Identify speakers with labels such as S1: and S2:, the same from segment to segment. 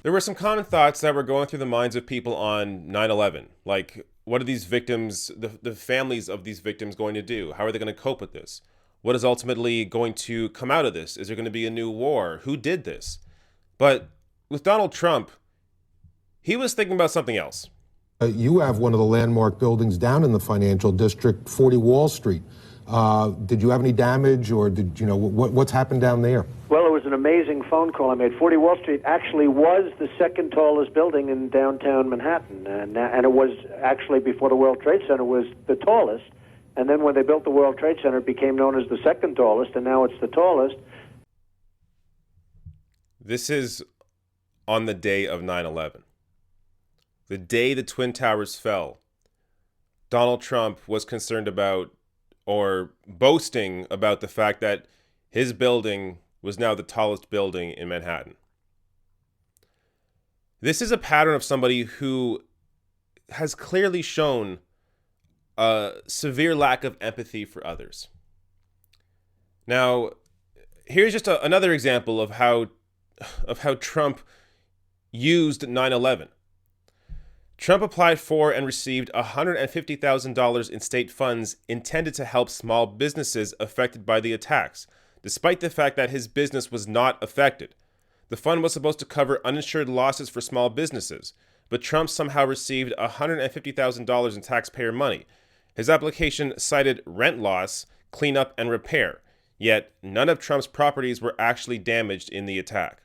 S1: There were some common thoughts that were going through the minds of people on 9/11. Like, what are these victims, the families of these victims, going to do? How are they going to cope with this? What is ultimately going to come out of this? Is there going to be a new war? Who did this? But with Donald Trump, he was thinking about something else.
S2: You have one of the landmark buildings down in the financial district, 40 Wall Street. Did you have any damage, or did you know what's happened down there?
S3: Well, it was an amazing phone call I made. 40 Wall Street actually was the second tallest building in downtown Manhattan, and it was actually, before the World Trade Center, was the tallest. And then when they built the World Trade Center, it became known as the second tallest, and now it's the tallest.
S1: This is on the day of 9/11. The day the Twin Towers fell, Donald Trump was concerned about, or boasting about, the fact that his building was now the tallest building in Manhattan. This is a pattern of somebody who has clearly shown a severe lack of empathy for others. Now, here's just another example of how Trump used 9/11. Trump applied for and received $150,000 in state funds intended to help small businesses affected by the attacks, despite the fact that his business was not affected. The fund was supposed to cover uninsured losses for small businesses, but Trump somehow received $150,000 in taxpayer money. His application cited rent loss, cleanup, and repair, yet none of Trump's properties were actually damaged in the attack.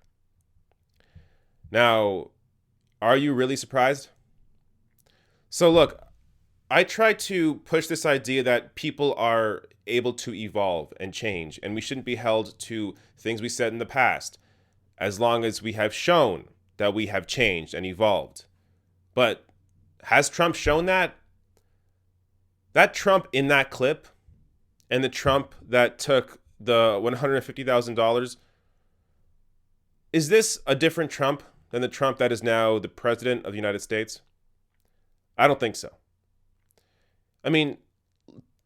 S1: Now, are you really surprised? So look, I try to push this idea that people are able to evolve and change, and we shouldn't be held to things we said in the past, as long as we have shown that we have changed and evolved. But has Trump shown that? That Trump in that clip, and the Trump that took the $150,000, is this a different Trump than the Trump that is now the president of the United States? I don't think so. I mean,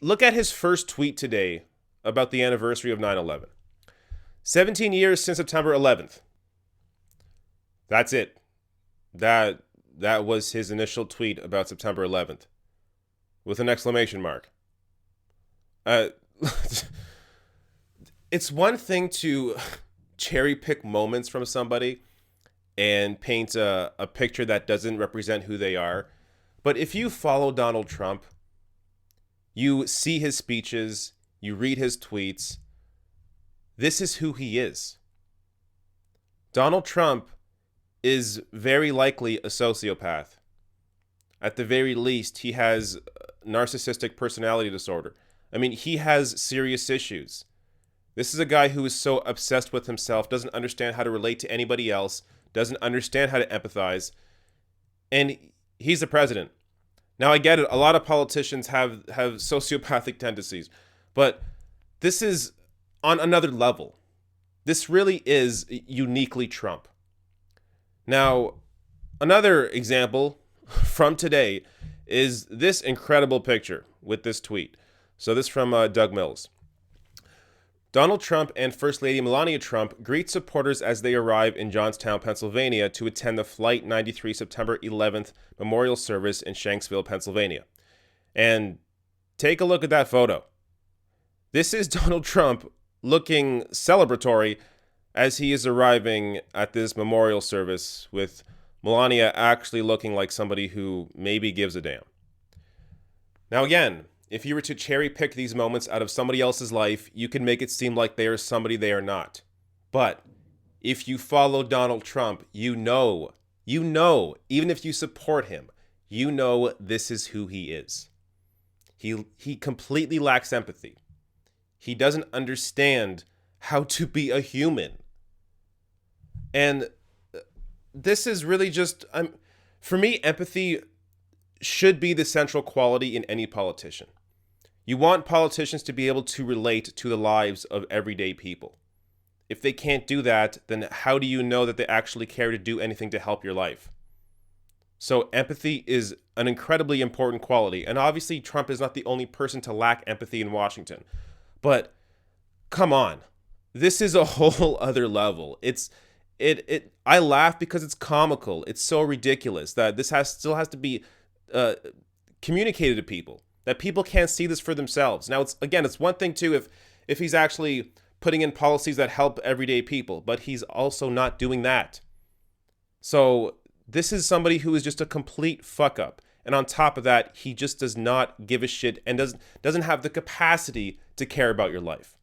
S1: look at his first tweet today about the anniversary of 9/11. 17 years since September 11th. That's it. That was his initial tweet about September 11th, with an exclamation mark. It's one thing to cherry pick moments from somebody and paint a picture that doesn't represent who they are. But if you follow Donald Trump, you see his speeches, you read his tweets, this is who he is. Donald Trump is very likely a sociopath. At the very least, he has narcissistic personality disorder. I mean, he has serious issues. This is a guy who is so obsessed with himself, doesn't understand how to relate to anybody else, doesn't understand how to empathize, and he's the president. Now, I get it. A lot of politicians have sociopathic tendencies, but this is on another level. This really is uniquely Trump. Now, another example from today is this incredible picture with this tweet. So this from Doug Mills. Donald Trump and First Lady Melania Trump greet supporters as they arrive in Johnstown, Pennsylvania to attend the Flight 93 September 11th memorial service in Shanksville, Pennsylvania. And take a look at that photo. This is Donald Trump looking celebratory as he is arriving at this memorial service, with Melania actually looking like somebody who maybe gives a damn. Now again, if you were to cherry pick these moments out of somebody else's life, you can make it seem like they are somebody they are not. But if you follow Donald Trump, you know, even if you support him, you know this is who he is. He completely lacks empathy. He doesn't understand how to be a human. And this is really just, for me, empathy should be the central quality in any politician. You want politicians to be able to relate to the lives of everyday people. If they can't do that, then how do you know that they actually care to do anything to help your life? So empathy is an incredibly important quality. And obviously, Trump is not the only person to lack empathy in Washington. But come on, this is a whole other level. It's I laugh because it's comical. It's so ridiculous that this still has to be communicated to people, that people can't see this for themselves. Now, it's one thing too if he's actually putting in policies that help everyday people, but he's also not doing that. So this is somebody who is just a complete fuck up. And on top of that, he just does not give a shit and doesn't have the capacity to care about your life.